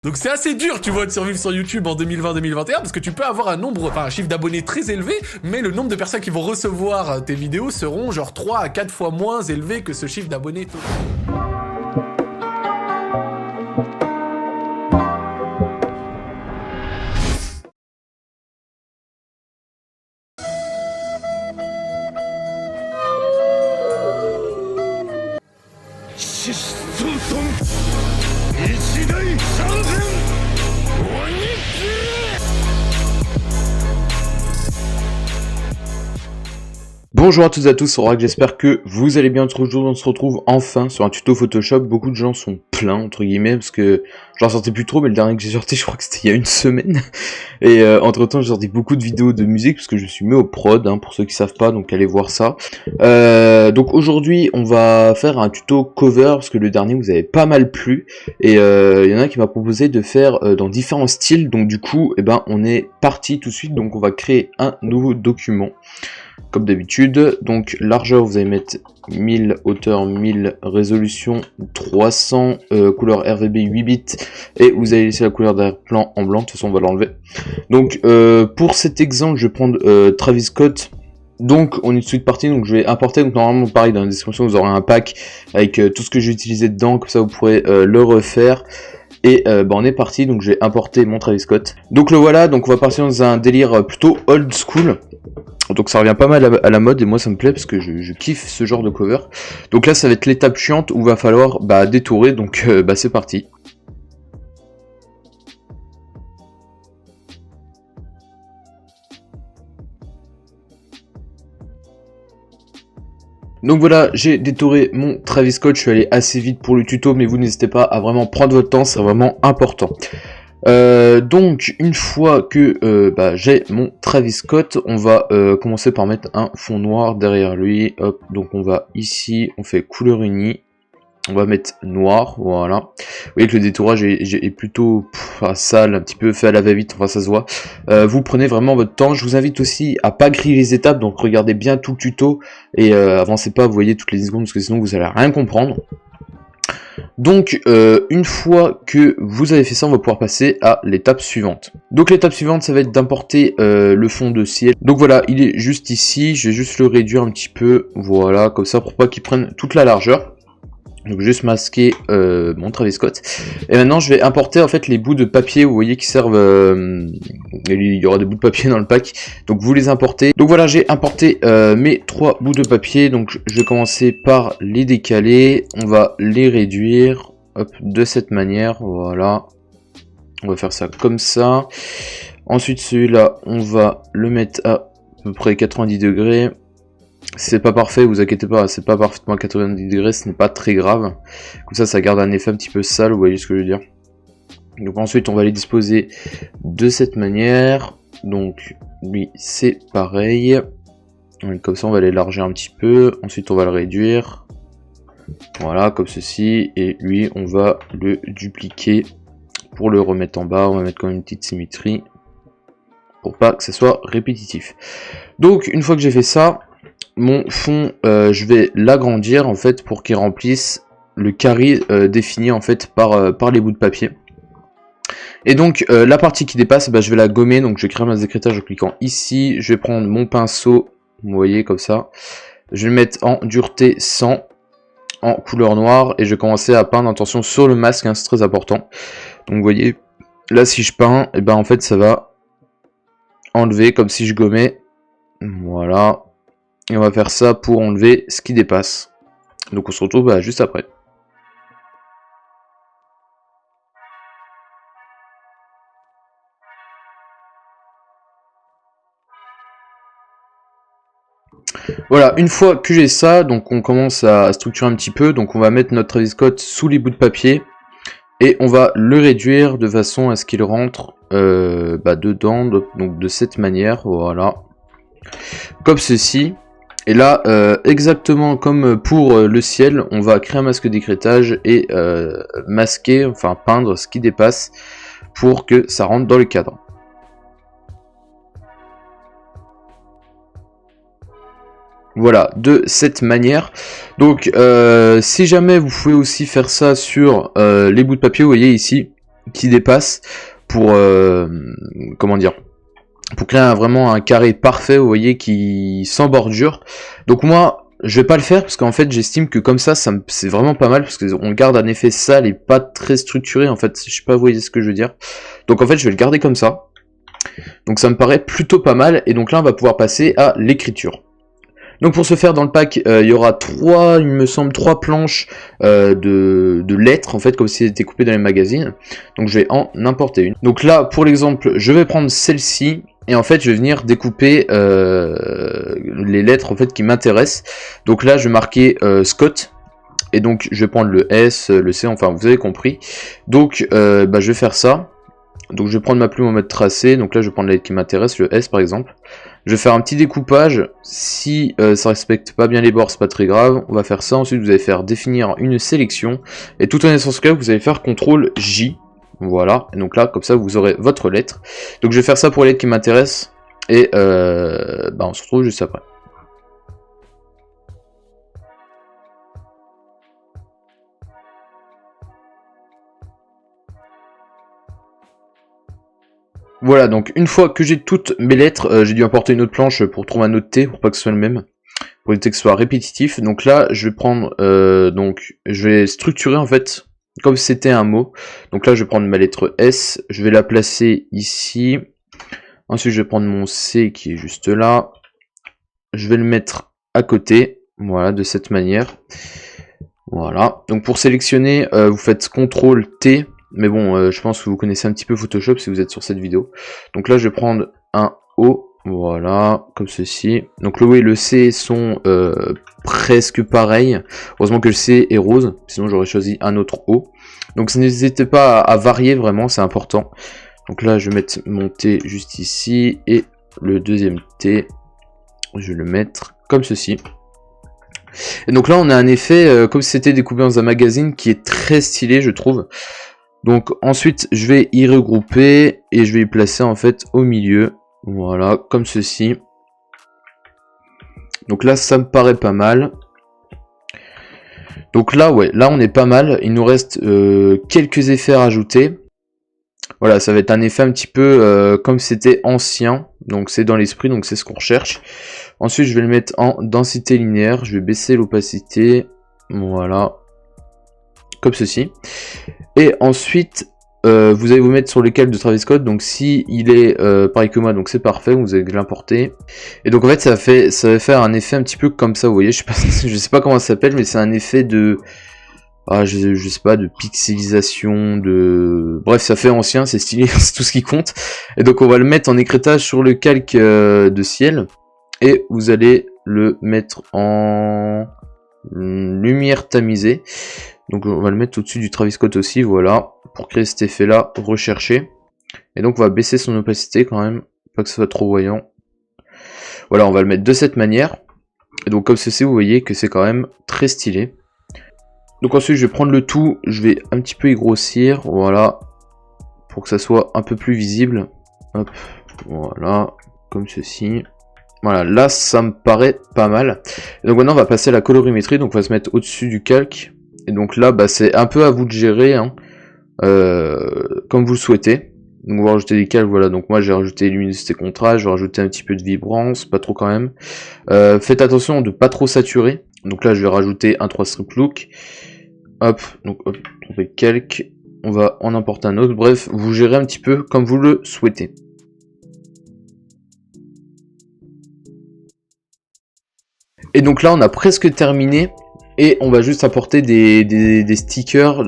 Donc c'est assez dur, tu vois, de survivre sur YouTube en 2020-2021 parce que tu peux avoir un chiffre d'abonnés très élevé, mais le nombre de personnes qui vont recevoir tes vidéos seront genre 3 à 4 fois moins élevés que ce chiffre d'abonnés. Bonjour à toutes et à tous, c'est Oracle, j'espère que vous allez bien. Aujourd'hui on se retrouve enfin sur un tuto Photoshop. Beaucoup de gens sont pleins entre guillemets parce que j'en sortais plus trop, mais le dernier que j'ai sorti je crois que c'était il y a une semaine. Et entre temps j'ai sorti beaucoup de vidéos de musique parce que je suis mis au prod, pour ceux qui savent pas, donc allez voir ça. Donc aujourd'hui on va faire un tuto cover parce que le dernier vous avez pas mal plu. Et il y en a qui m'a proposé de faire dans différents styles, donc du coup on est parti tout de suite. Donc on va créer un nouveau document comme d'habitude. Donc largeur vous allez mettre 1000, hauteur 1000, résolution 300, couleur RGB 8 bits, et vous allez laisser la couleur d'arrière-plan en blanc. De toute façon on va l'enlever. Donc pour cet exemple je vais prendre Travis Scott. Donc on est tout de suite parti, donc je vais importer. Donc normalement pareil, dans la description vous aurez un pack avec tout ce que j'ai utilisé dedans, comme ça vous pourrez le refaire. Et on est parti, donc je vais importer mon Travis Scott. Donc le voilà, donc on va partir dans un délire plutôt old school. Donc ça revient pas mal à la mode et moi ça me plaît parce que je kiffe ce genre de cover. Donc là ça va être l'étape chiante où il va falloir détourer, donc c'est parti. Donc voilà, j'ai détouré mon Travis Scott, je suis allé assez vite pour le tuto, mais vous n'hésitez pas à vraiment prendre votre temps, c'est vraiment important. Donc une fois que j'ai mon Travis Scott, on va commencer par mettre un fond noir derrière lui. Hop, donc on va ici, on fait couleur unie, on va mettre noir, voilà. Vous voyez que le détourage est plutôt sale, un petit peu fait à la va-vite, enfin ça se voit. Vous prenez vraiment votre temps. Je vous invite aussi à pas griller les étapes, donc regardez bien tout le tuto et avancez pas, vous voyez, toutes les 10 secondes parce que sinon vous allez rien comprendre. Donc une fois que vous avez fait ça, on va pouvoir passer à l'étape suivante. Donc l'étape suivante ça va être d'importer le fond de ciel. Donc voilà, il est juste ici, je vais juste le réduire un petit peu, voilà, comme ça pour pas qu'il prenne toute la largeur. Donc juste masquer mon Travis Scott. Et maintenant je vais importer en fait les bouts de papier, vous voyez, qui servent, il y aura des bouts de papier dans le pack, donc vous les importez. Donc voilà, j'ai importé mes 3 bouts de papier, donc je vais commencer par les décaler, on va les réduire, hop, de cette manière, voilà. On va faire ça comme ça. Ensuite celui-là, on va le mettre à peu près 90 degrés. C'est pas parfait, vous inquiétez pas, c'est pas parfaitement à 90 degrés, ce n'est pas très grave. Comme ça garde un effet un petit peu sale, vous voyez ce que je veux dire. Donc ensuite on va les disposer de cette manière. Donc lui c'est pareil. Comme ça on va l'élargir un petit peu. Ensuite on va le réduire. Voilà, comme ceci. Et lui on va le dupliquer pour le remettre en bas. On va mettre quand même une petite symétrie pour pas que ça soit répétitif. Donc une fois que j'ai fait ça, mon fond, je vais l'agrandir en fait pour qu'il remplisse le carré défini en fait par les bouts de papier. Et donc la partie qui dépasse, je vais la gommer. Donc je vais créer un décrétage en cliquant ici. Je vais prendre mon pinceau, vous voyez comme ça. Je vais le mettre en dureté 100, en couleur noire, et je vais commencer à peindre. Attention sur le masque, c'est très important. Donc vous voyez, là si je peins, en fait ça va enlever comme si je gommais. Voilà. Et on va faire ça pour enlever ce qui dépasse. Donc on se retrouve juste après. Voilà, une fois que j'ai ça, donc on commence à structurer un petit peu. Donc on va mettre notre Travis Scott sous les bouts de papier. Et on va le réduire de façon à ce qu'il rentre dedans. Donc de cette manière, voilà. Comme ceci. Et là, exactement comme pour le ciel, on va créer un masque d'écrêtage et masquer, enfin peindre ce qui dépasse pour que ça rentre dans le cadre. Voilà, de cette manière. Donc si jamais vous pouvez aussi faire ça sur les bouts de papier, vous voyez ici, qui dépasse pour comment dire, pour créer vraiment un carré parfait, vous voyez, qui sans bordure. Donc moi je vais pas le faire parce qu'en fait j'estime que comme ça, c'est vraiment pas mal parce qu'on garde un effet sale et pas très structuré en fait. Je sais pas, vous voyez ce que je veux dire. Donc en fait je vais le garder comme ça. Donc ça me paraît plutôt pas mal, et donc là on va pouvoir passer à l'écriture. Donc pour ce faire, dans le pack, il y aura il me semble, 3 planches de lettres, en fait, comme si c'était coupé dans les magazines. Donc je vais en importer une. Donc là, pour l'exemple, je vais prendre celle-ci, et en fait je vais venir découper les lettres en fait qui m'intéressent. Donc là je vais marquer Scott, et donc je vais prendre le S, le C, enfin vous avez compris. Donc je vais faire ça. Donc je vais prendre ma plume en mode tracé, donc là je vais prendre la lettre qui m'intéresse, le S par exemple. Je vais faire un petit découpage, si ça respecte pas bien les bords, c'est pas très grave, on va faire ça. Ensuite vous allez faire définir une sélection, et tout en étant ce cas, vous allez faire CTRL J, voilà, et donc là comme ça vous aurez votre lettre. Donc je vais faire ça pour les lettres qui m'intéressent, et on se retrouve juste après. Voilà, donc une fois que j'ai toutes mes lettres, j'ai dû importer une autre planche pour trouver un autre T, pour pas que ce soit le même, pour éviter que ce soit répétitif. Donc là, je vais prendre, je vais structurer en fait, comme si c'était un mot. Donc là, je vais prendre ma lettre S, je vais la placer ici. Ensuite, je vais prendre mon C qui est juste là. Je vais le mettre à côté, voilà, de cette manière. Voilà, donc pour sélectionner, vous faites CTRL T. Mais bon, je pense que vous connaissez un petit peu Photoshop si vous êtes sur cette vidéo. Donc là, je vais prendre un O, voilà, comme ceci. Donc le O et le C sont presque pareils. Heureusement que le C est rose, sinon j'aurais choisi un autre O. Donc n'hésitez pas à varier, vraiment, c'est important. Donc là, je vais mettre mon T juste ici, et le deuxième T, je vais le mettre comme ceci. Et donc là, on a un effet comme si c'était découpé dans un magazine qui est très stylé, je trouve. Donc ensuite je vais y regrouper et je vais y placer en fait au milieu, voilà, comme ceci. Donc là ça me paraît pas mal. Donc là ouais, là on est pas mal, il nous reste quelques effets à rajouter. Voilà, ça va être un effet un petit peu comme c'était ancien, donc c'est dans l'esprit, donc c'est ce qu'on recherche. Ensuite je vais le mettre en densité linéaire, je vais baisser l'opacité, voilà, comme ceci. Et ensuite vous allez vous mettre sur le calque de Travis Scott, donc si il est pareil que moi, donc c'est parfait, vous allez l'importer. Et donc en fait ça va faire un effet un petit peu comme ça, vous voyez, je sais pas comment ça s'appelle, mais c'est un effet de je sais pas, de pixelisation, bref, ça fait ancien, c'est stylé, c'est tout ce qui compte. Et donc on va le mettre en écrêtage sur le calque de ciel, et vous allez le mettre en lumière tamisée. Donc on va le mettre au-dessus du Travis Scott aussi, voilà, pour créer cet effet là recherché. Et donc on va baisser son opacité quand même, pas que ce soit trop voyant. Voilà, on va le mettre de cette manière. Et donc comme ceci, vous voyez que c'est quand même très stylé. Donc ensuite je vais prendre le tout, je vais un petit peu y grossir, voilà, pour que ça soit un peu plus visible. Hop, voilà, comme ceci. Voilà, là ça me paraît pas mal. Et donc maintenant on va passer à la colorimétrie, donc on va se mettre au-dessus du calque. Et donc là c'est un peu à vous de gérer, hein, comme vous le souhaitez. Donc on va rajouter des calques, voilà, donc moi j'ai rajouté luminosité contraste, je vais rajouter un petit peu de vibrance, pas trop quand même. Faites attention de pas trop saturer. Donc là je vais rajouter un 3 strip look. Hop, donc hop, tromper calque, on va en importer un autre, bref, vous gérez un petit peu comme vous le souhaitez. Et donc là on a presque terminé, et on va juste apporter des stickers.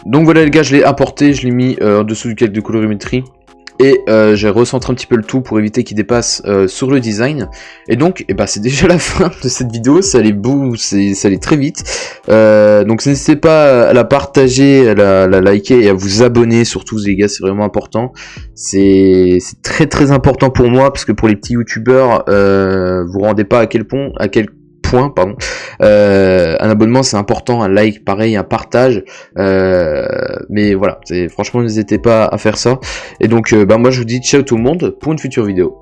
Donc voilà les gars, je l'ai apporté, je l'ai mis en dessous du calque de colorimétrie. Et j'ai recentré un petit peu le tout pour éviter qu'il dépasse sur le design. Et donc c'est déjà la fin de cette vidéo, ça allait très vite. Donc n'hésitez pas à la partager, à la liker et à vous abonner surtout les gars, c'est vraiment important. C'est très très important pour moi, parce que pour les petits youtubeurs, vous rendez pas à quel point un abonnement c'est important, un like pareil, un partage, mais voilà, franchement n'hésitez pas à faire ça. Et donc moi je vous dis ciao tout le monde pour une future vidéo.